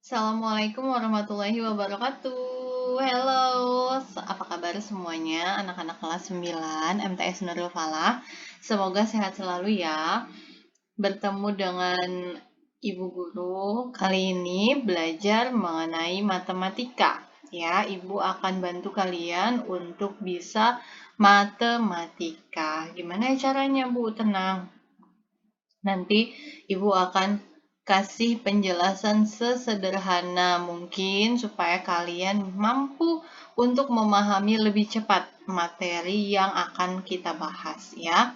Assalamualaikum warahmatullahi wabarakatuh. Halo, apa kabar semuanya anak-anak kelas 9 MTS Nurul Falah. Semoga sehat selalu ya. Bertemu dengan Ibu Guru kali ini belajar mengenai matematika. Ya, Ibu akan bantu kalian untuk bisa matematika. Gimana caranya, Bu? Tenang. Nanti Ibu akan kasih penjelasan sesederhana mungkin supaya kalian mampu untuk memahami lebih cepat materi yang akan kita bahas ya.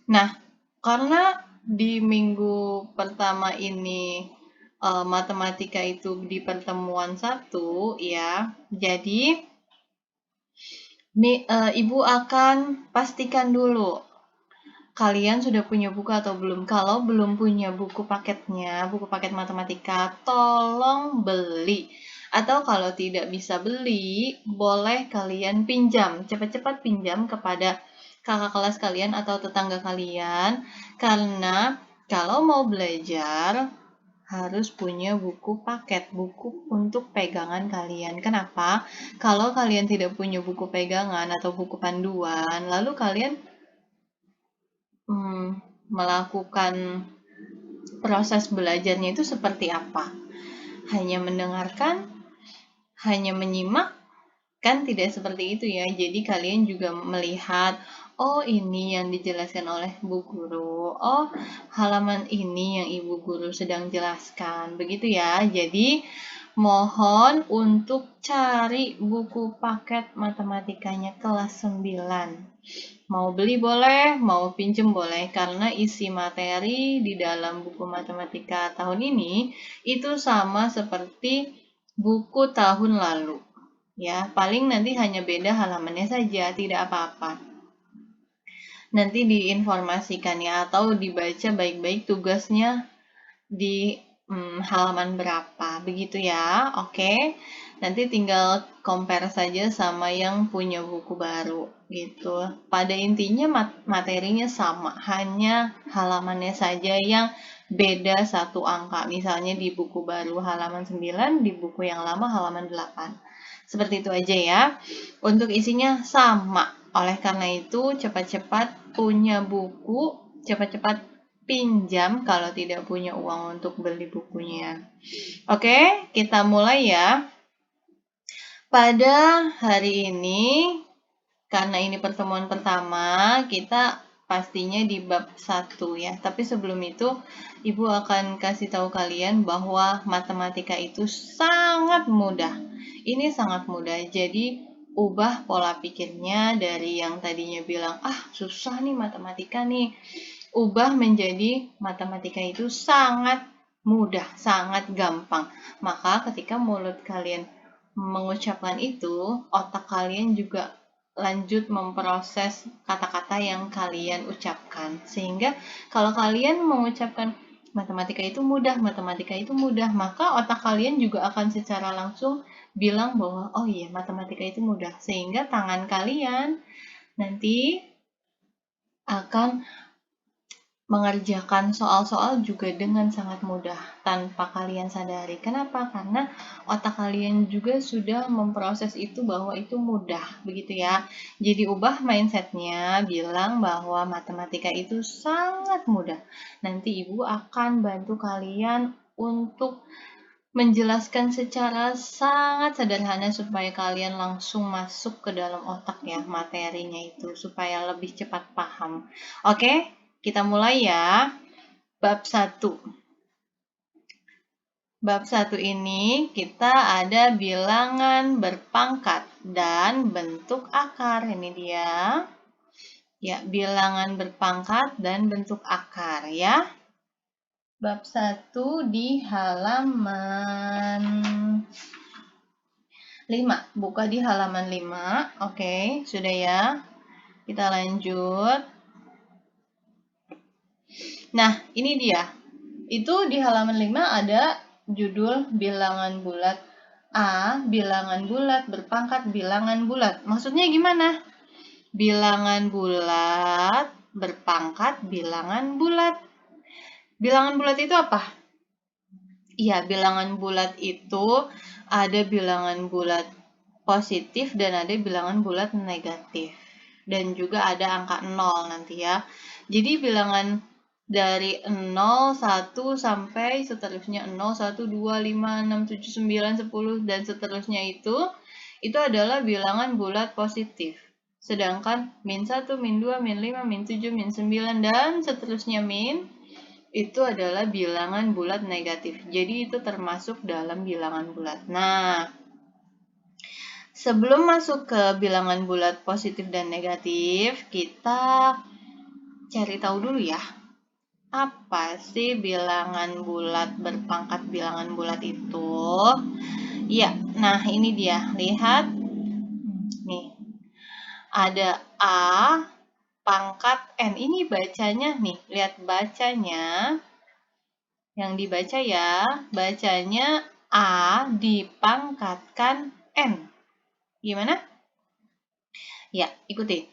Nah, karena di minggu pertama ini matematika itu di pertemuan 1 ya. Jadi Ibu akan pastikan dulu kalian sudah punya buku atau belum? Kalau belum punya buku paketnya, buku paket matematika, tolong beli. Atau kalau tidak bisa beli, boleh kalian pinjam. Cepat-cepat pinjam kepada kakak kelas kalian atau tetangga kalian. Karena kalau mau belajar, harus punya buku paket, buku untuk pegangan kalian. Kenapa? Kalau kalian tidak punya buku pegangan atau buku panduan, lalu kalian melakukan proses belajarnya itu seperti apa? Hanya mendengarkan, hanya menyimak, kan tidak seperti itu ya. Jadi kalian juga melihat, oh ini yang dijelaskan oleh Bu Guru, oh halaman ini yang Ibu Guru sedang jelaskan, begitu ya. Jadi mohon untuk cari buku paket matematikanya kelas 9. Mau beli boleh, mau pinjem boleh, karena isi materi di dalam buku matematika tahun ini itu sama seperti buku tahun lalu. Ya, paling nanti hanya beda halamannya saja, tidak apa-apa. Nanti diinformasikan ya, atau dibaca baik-baik tugasnya di halaman berapa, begitu ya. Oke, nanti tinggal compare saja sama yang punya buku baru gitu. Pada intinya materinya sama, hanya halamannya saja yang beda satu angka. Misalnya di buku baru halaman 9, di buku yang lama halaman 8. Seperti itu aja ya. Untuk isinya sama. Oleh karena itu, cepat-cepat punya buku, cepat-cepat pinjam kalau tidak punya uang untuk beli bukunya. Oke, kita mulai ya. Pada hari ini, karena ini pertemuan pertama, kita pastinya di bab 1 ya. Tapi sebelum itu, Ibu akan kasih tahu kalian bahwa matematika itu sangat mudah. Ini sangat mudah. Jadi, ubah pola pikirnya dari yang tadinya bilang, susah nih matematika nih. Ubah menjadi matematika itu sangat mudah, sangat gampang. Maka ketika mulut kalian mengucapkan itu, otak kalian juga lanjut memproses kata-kata yang kalian ucapkan. Sehingga kalau kalian mengucapkan matematika itu mudah, maka otak kalian juga akan secara langsung bilang bahwa oh iya matematika itu mudah. Sehingga tangan kalian nanti akan mengerjakan soal-soal juga dengan sangat mudah tanpa kalian sadari. Kenapa? Karena otak kalian juga sudah memproses itu bahwa itu mudah, begitu ya. Jadi ubah mindsetnya, bilang bahwa matematika itu sangat mudah. Nanti Ibu akan bantu kalian untuk menjelaskan secara sangat sederhana supaya kalian langsung masuk ke dalam otak ya materinya itu, supaya lebih cepat paham. Oke? Kita mulai ya. Bab 1. Bab 1 ini kita ada bilangan berpangkat dan bentuk akar. Ini dia. Ya, bilangan berpangkat dan bentuk akar ya. Bab 1 di halaman 5. Buka di halaman 5. Oke, sudah ya. Kita lanjut. Nah, ini dia. Itu di halaman 5 ada judul bilangan bulat A, bilangan bulat berpangkat bilangan bulat. Maksudnya gimana? Bilangan bulat berpangkat bilangan bulat. Bilangan bulat itu apa? Iya, bilangan bulat itu ada bilangan bulat positif dan ada bilangan bulat negatif. Dan juga ada angka 0 nanti ya. Jadi bilangan dari 0, 1 sampai seterusnya 0, 1, 2, 5, 6, 7, 9, 10 dan seterusnya itu adalah bilangan bulat positif. Sedangkan min 1, min 2, min 5, min 7, min 9 dan seterusnya min itu adalah bilangan bulat negatif. Jadi itu termasuk dalam bilangan bulat. Nah, sebelum masuk ke bilangan bulat positif dan negatif, kita cari tahu dulu ya. Apa sih bilangan bulat berpangkat bilangan bulat itu? Ya, nah ini dia. Lihat. Nih. Ada A pangkat N. Ini bacanya nih. Lihat bacanya. Yang dibaca ya, bacanya A dipangkatkan N. Gimana? Ya, ikuti.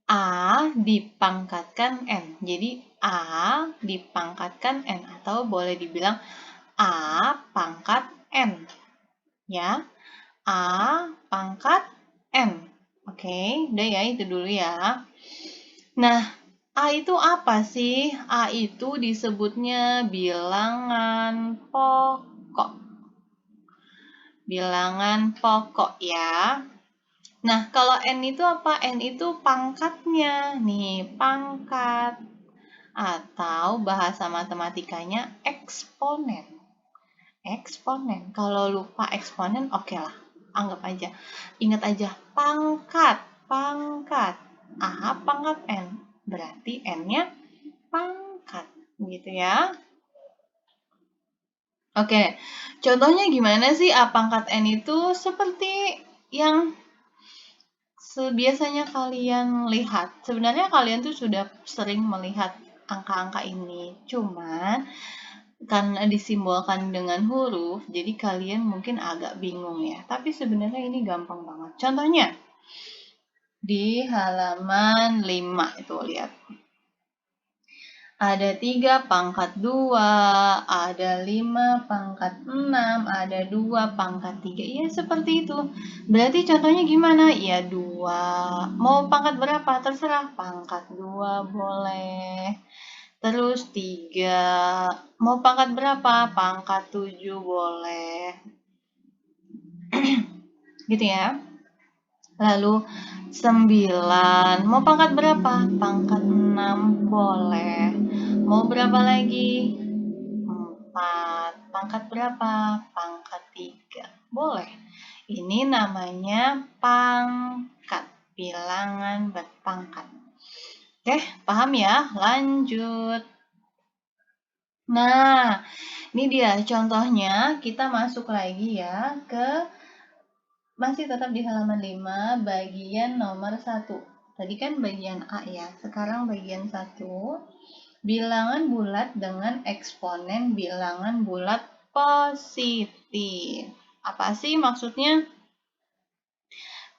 A dipangkatkan N. Jadi A dipangkatkan N atau boleh dibilang A pangkat N. Ya, A pangkat N. Oke, udah ya itu dulu ya. Nah, A itu apa sih? A itu disebutnya bilangan pokok. Bilangan pokok ya. Nah, kalau N itu apa? N itu pangkatnya. Nih, pangkat. Atau bahasa matematikanya eksponen. Eksponen. Kalau lupa eksponen, oke lah. Anggap aja. Ingat aja, pangkat. Pangkat. A pangkat N. Berarti N-nya pangkat. Gitu ya. Oke, contohnya gimana sih A pangkat N itu? Seperti yang biasanya kalian lihat. Sebenarnya kalian tuh sudah sering melihat angka-angka ini. Cuman karena disimbolkan dengan huruf, jadi kalian mungkin agak bingung ya. Tapi sebenarnya ini gampang banget. Contohnya di halaman 5 itu lihat. Ada 3 pangkat 2, ada 5 pangkat 6, ada 2 pangkat 3. Ya, seperti itu. Berarti contohnya gimana? Ya, 2. Mau pangkat berapa? Terserah. Pangkat 2 boleh. Terus 3. Mau pangkat berapa? Pangkat 7 boleh. Gitu ya. Lalu 9. Mau pangkat berapa? Pangkat 6 boleh. Mau berapa lagi? 4. Pangkat berapa? Pangkat 3. Boleh. Ini namanya pangkat. Bilangan berpangkat. Oke, paham ya? Lanjut. Nah, ini dia contohnya. Kita masuk lagi ya ke masih tetap di halaman 5 bagian nomor 1. Tadi kan bagian A ya. Sekarang bagian 1. Bilangan bulat dengan eksponen bilangan bulat positif. Apa sih maksudnya?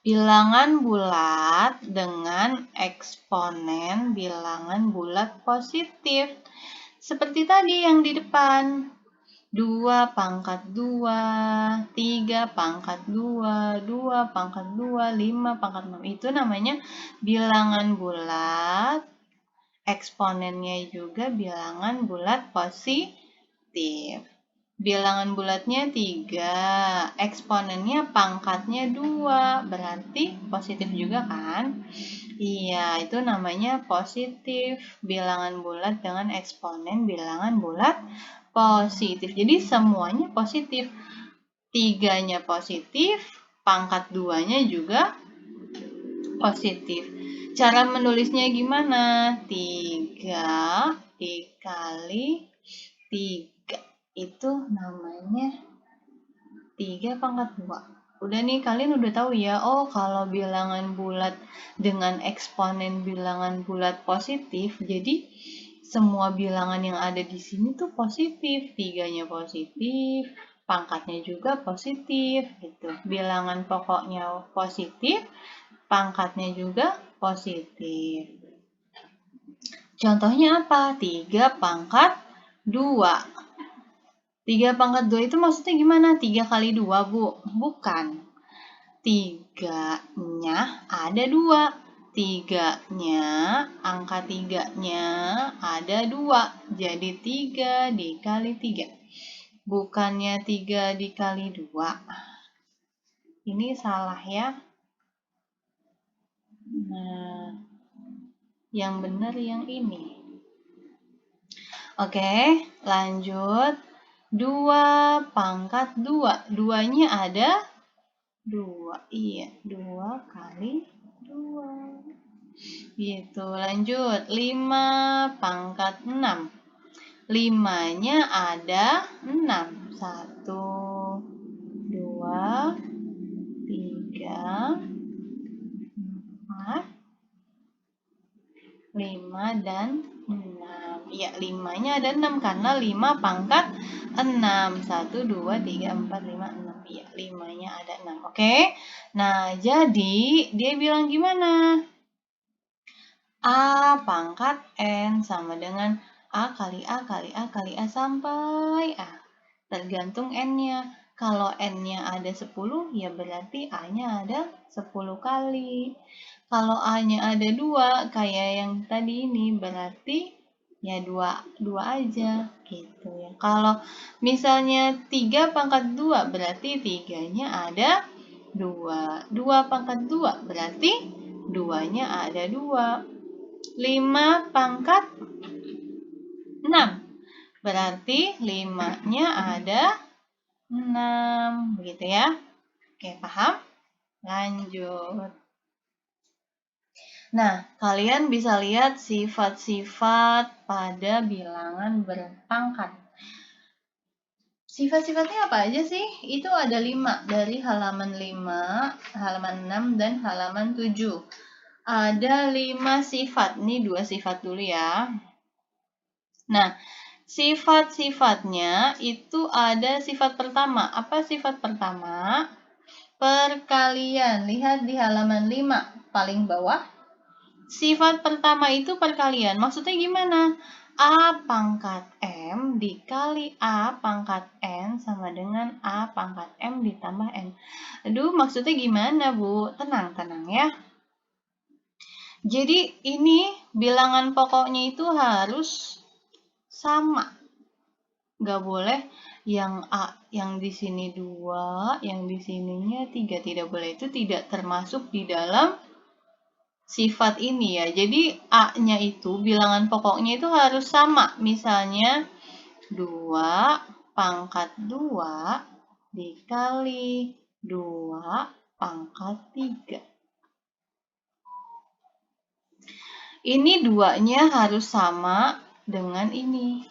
Bilangan bulat dengan eksponen bilangan bulat positif. Seperti tadi yang di depan. 2 pangkat 2, 3 pangkat 2, 2 pangkat 2, 5 pangkat 6. Itu namanya bilangan bulat. Eksponennya juga bilangan bulat positif. Bilangan bulatnya 3, eksponennya pangkatnya 2, berarti positif juga kan? Iya, itu namanya positif. Bilangan bulat dengan eksponen bilangan bulat positif. Jadi semuanya positif. 3-nya positif, pangkat 2-nya juga positif. Cara menulisnya gimana? 3 dikali 3. Itu namanya 3 pangkat 2. Udah nih, kalian udah tahu ya. Oh, kalau bilangan bulat dengan eksponen bilangan bulat positif, jadi semua bilangan yang ada di sini tuh positif. 3-nya positif, pangkatnya juga positif gitu. Bilangan pokoknya positif, pangkatnya juga positif. Contohnya apa? 3 pangkat 2. 3 pangkat 2 itu maksudnya gimana? 3 kali 2, Bu? Bukan. 3-nya ada 2. 3-nya, angka 3-nya ada 2. Jadi 3 dikali 3. Bukannya 3 dikali 2. Ini salah ya. Nah, yang benar yang ini. Oke, lanjut. 2 pangkat 2. 2-nya ada 2. Iya, 2 kali 2. Gitu, lanjut. 5 pangkat 6. 5-nya ada 6. 1, 2, 3, 4, 5, dan 6. Iya, 5-nya ada 6 karena 5 pangkat 6. 1, 2, 3, 4, 5, 6. Iya, 5-nya ada 6. Oke. Nah, jadi dia bilang gimana? A pangkat N sama dengan A kali A kali A kali A sampai A. Tergantung N-nya. Kalau N-nya ada 10, ya berarti A-nya ada 10 kali. Kalau A-nya ada 2, kayak yang tadi ini, berarti ya 2 aja. Gitu ya. Kalau misalnya 3 pangkat 2, berarti 3-nya ada 2. 2 pangkat 2, berarti 2-nya ada 2. 5 pangkat 6. Berarti 5-nya ada 6. Begitu ya. Oke, paham? Lanjut. Nah, kalian bisa lihat sifat-sifat pada bilangan berpangkat. Sifat-sifatnya apa aja sih? Itu ada 5 dari halaman 5, halaman 6, dan halaman 7. Ada 5 sifat. Ini 2 sifat dulu ya. Nah, sifat-sifatnya itu ada sifat pertama. Apa sifat pertama? Perkalian. Lihat di halaman 5 paling bawah. Sifat pertama itu perkalian. Maksudnya gimana? A pangkat M dikali A pangkat N sama dengan A pangkat M ditambah N. Aduh, maksudnya gimana, Bu? Tenang ya. Jadi ini bilangan pokoknya itu harus sama. Nggak boleh yang A yang di sini 2, yang di sininya 3. Tidak boleh. Itu tidak termasuk di dalam sifat ini ya. Jadi A-nya itu, bilangan pokoknya itu harus sama. Misalnya 2 pangkat 2 dikali 2 pangkat 3. Ini 2-nya harus sama dengan ini.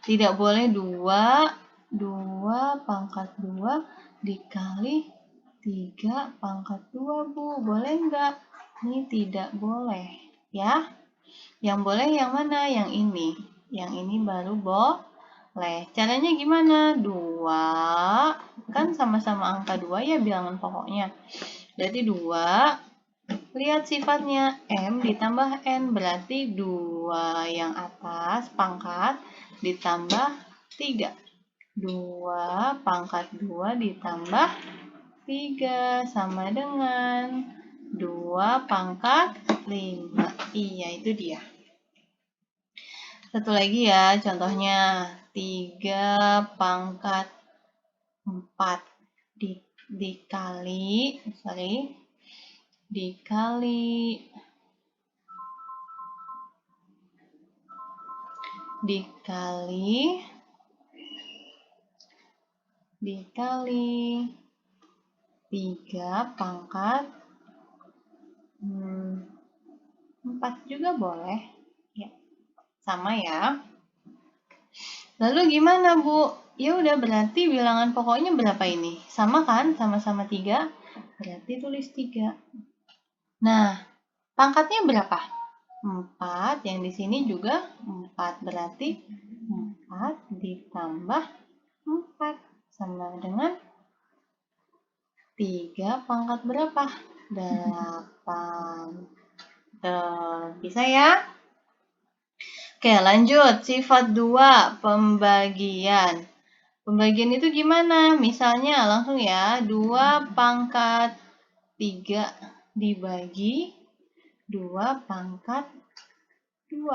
Tidak boleh 2 pangkat 2 dikali 3 pangkat 2, Bu. Boleh enggak? Ini tidak boleh, ya. Yang boleh yang mana? Yang ini. Yang ini baru boleh. Caranya gimana? 2, kan sama-sama angka 2 ya bilangan pokoknya. Berarti 2, lihat sifatnya, M ditambah N, berarti 2 yang atas pangkat ditambah 3. 2 pangkat 2 ditambah 3 sama dengan 2 pangkat 5. Iya, itu dia. Satu lagi ya, contohnya 3 pangkat 4 dikali 3 pangkat 4 juga boleh. Ya, sama ya. Lalu gimana, Bu? Ya udah, berarti bilangan pokoknya berapa ini? Sama kan? Sama-sama 3. Berarti tulis 3. Nah, pangkatnya berapa? 4. Yang di sini juga 4. Berarti 4 ditambah 4 sama dengan 3 pangkat berapa? 8. Bisa ya? Oke, lanjut. Sifat 2, pembagian. Pembagian itu gimana? Misalnya langsung ya, 2 pangkat 3 dibagi 2 pangkat 2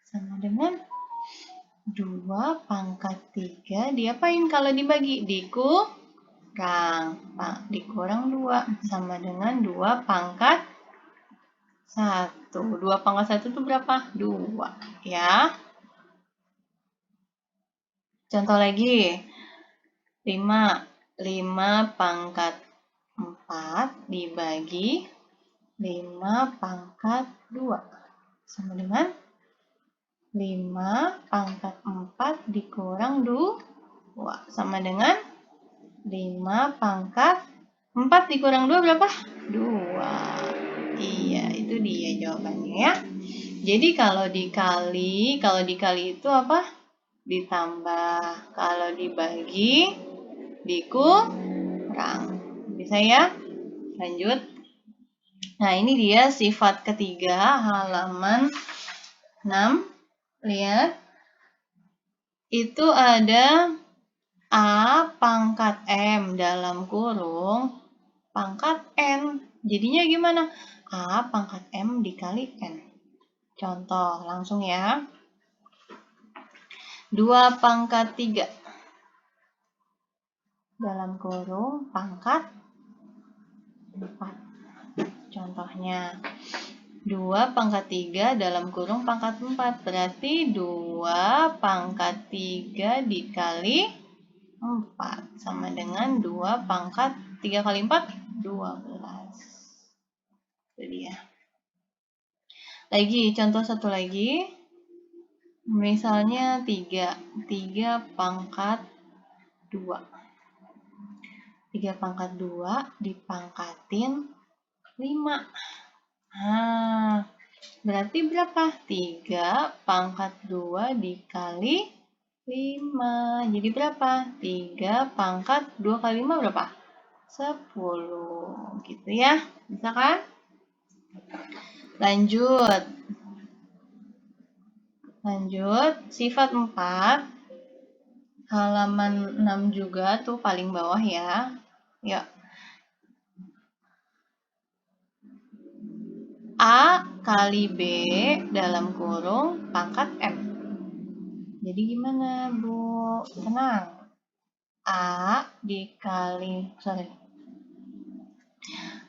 sama dengan 2 pangkat 3 diapain kalau dibagi? Dikurang 2 sama dengan 2 pangkat 1. 2 pangkat 1 itu berapa? 2 ya. Contoh lagi. 5 pangkat 4 dibagi 5 pangkat 2 sama dengan 5 pangkat 4 dikurang 2 sama dengan 5 pangkat 4 dikurang 2 berapa? 2. Iya, itu dia jawabannya ya. Jadi kalau dikali itu apa? Ditambah. Kalau dibagi, dikurang. Bisa ya? Lanjut. Nah, ini dia sifat ketiga, halaman 6. Lihat. Itu ada A pangkat M dalam kurung pangkat N. Jadinya gimana? A pangkat M dikali N. Contoh, langsung ya. 2 pangkat 3 dalam kurung pangkat 4. Contohnya, 2 pangkat 3 dalam kurung pangkat 4. Berarti 2 pangkat 3 dikali 4 sama dengan 2 pangkat 3 kali 4, 12. Itu dia. Lagi, contoh satu lagi. Misalnya 3 pangkat 2. 3 pangkat 2 dipangkatin 5. Nah, berarti berapa? 3 pangkat 2 dikali 5. Jadi berapa? 3 pangkat 2 kali 5 berapa? 10. Gitu ya. Bisa kan? Lanjut. Sifat 4. Halaman 6 juga tuh paling bawah ya. Yuk. A kali B dalam kurung pangkat M. Jadi gimana, Bu? Tenang. A dikali,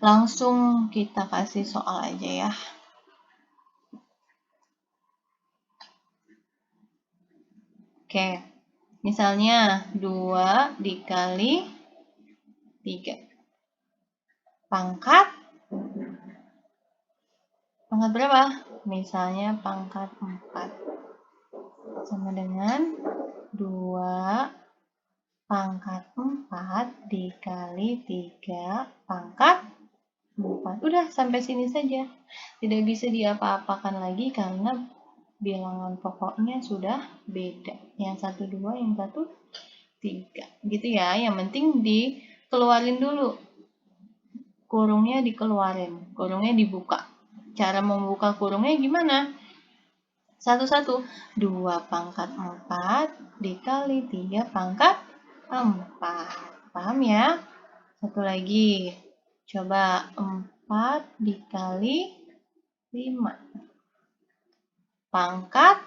langsung kita kasih soal aja ya. Oke. Misalnya 2 dikali 3. Pangkat berapa? Misalnya pangkat 4. Sama dengan 2 pangkat 4 dikali 3 pangkat 4. Udah, sampai sini saja. Tidak bisa diapa-apakan lagi karena bilangan pokoknya sudah beda. Yang satu 2, yang satu 3. Gitu ya. Yang penting dikeluarin dulu. Kurungnya dikeluarin. Kurungnya dibuka. Cara membuka kurungnya gimana? Satu-satu. 2 pangkat 4 dikali 3 pangkat 4. Paham ya? Satu lagi. Coba 4 dikali 5. Pangkat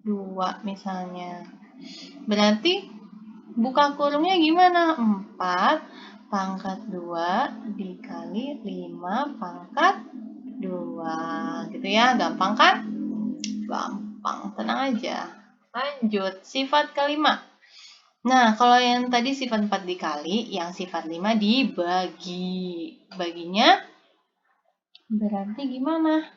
2 misalnya. Berarti buka kurungnya gimana? 4 pangkat 2 dikali 5 pangkat 2. Gitu ya, gampang kan? Gampang, tenang aja. Lanjut, sifat kelima. Nah, kalau yang tadi sifat 4 dikali, yang sifat 5 dibagi. Baginya berarti gimana?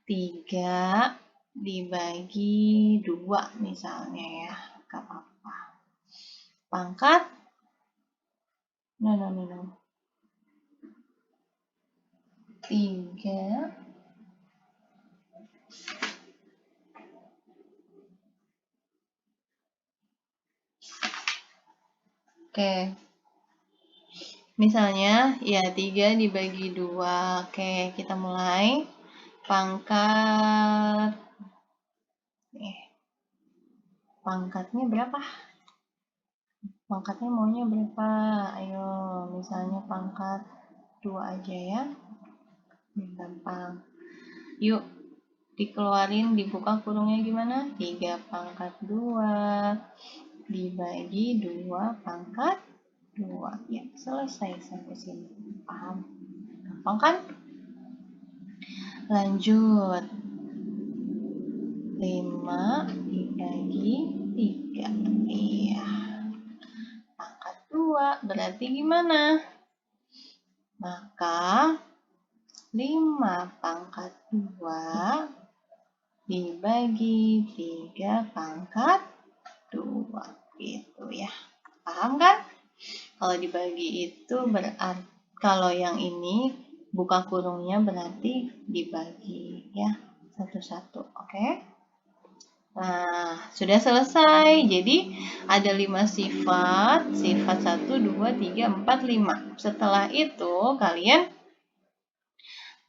3 dibagi 2 misalnya ya. Gak apa-apa. Pangkat. No. 3 Oke. Misalnya, ya 3 dibagi 2. Oke, kita mulai. Pangkatnya berapa? Pangkatnya maunya berapa? Ayo, misalnya pangkat 2 aja ya. Ini gampang. Yuk, dikeluarin, dibuka kurungnya gimana? 3 pangkat 2 dibagi 2 pangkat 2. Ya, selesai sampai sini. Paham? Gampang kan? Lanjut. 5 dibagi 3. Iya. Pangkat 2 berarti gimana? Maka 5 pangkat 2 dibagi 3 pangkat 2. Gitu ya. Paham kan? Kalau dibagi itu berarti, kalau yang ini buka kurungnya berarti dibagi ya. Satu-satu. Oke? Nah, sudah selesai. Jadi, ada 5 sifat. Sifat 1, 2, 3, 4, 5. Setelah itu, kalian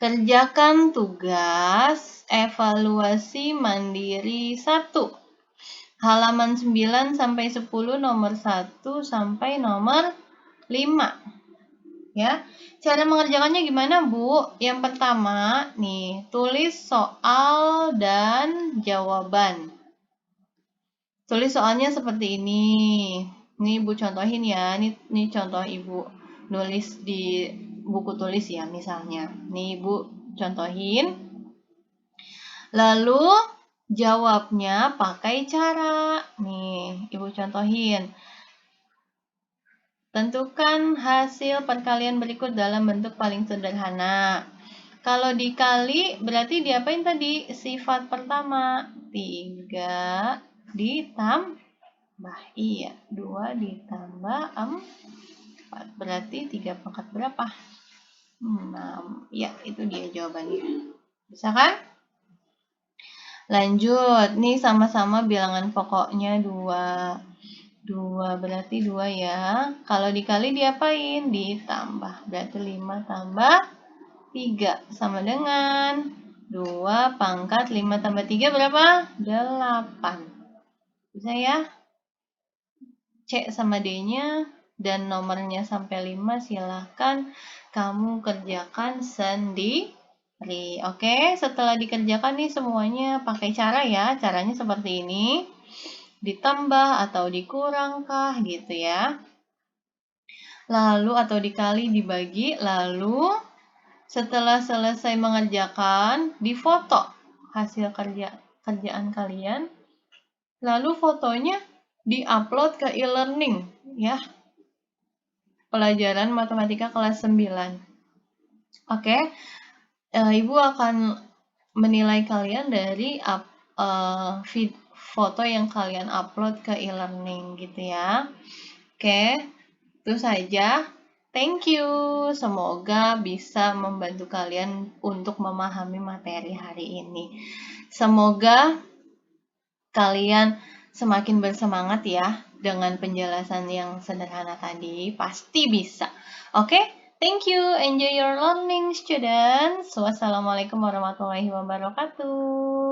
kerjakan tugas evaluasi mandiri 1. Halaman 9 sampai 10, nomor 1 sampai nomor 5. Ya. Cara mengerjakannya gimana, Bu? Yang pertama, nih, tulis soal dan jawaban. Tulis soalnya seperti ini. Ini Ibu contohin ya. Ini contoh Ibu nulis di buku tulis ya misalnya. Nih Ibu contohin. Lalu jawabnya pakai cara. Nih Ibu contohin. Tentukan hasil perkalian berikut dalam bentuk paling sederhana. Kalau dikali berarti diapain tadi? Sifat pertama 3 ditambah, iya, 2 ditambah 4 berarti 3 pangkat berapa? 6. Ya, itu dia jawabannya. Bisa kan? Lanjut, nih sama-sama bilangan pokoknya 2. 2 berarti 2 ya. Kalau dikali diapain? Ditambah. Berarti 5 tambah 3 sama dengan 2 pangkat 5 tambah 3 berapa? 8. Bisa ya? C sama D-nya dan nomornya sampai 5 silahkan kamu kerjakan sendiri. Oke, setelah dikerjakan nih semuanya pakai cara ya. Caranya seperti ini. Ditambah atau dikurangkah gitu ya. Lalu atau dikali dibagi, lalu setelah selesai mengerjakan difoto hasil kerjaan kalian. Lalu fotonya diupload ke e-learning ya. Pelajaran matematika kelas 9. Oke. Ibu akan menilai kalian dari foto yang kalian upload ke e-learning gitu ya. Oke. Itu saja. Thank you. Semoga bisa membantu kalian untuk memahami materi hari ini. Semoga kalian semakin bersemangat ya dengan penjelasan yang sederhana tadi. Pasti bisa. Oke? Thank you. Enjoy your learning, students. Wassalamualaikum warahmatullahi wabarakatuh.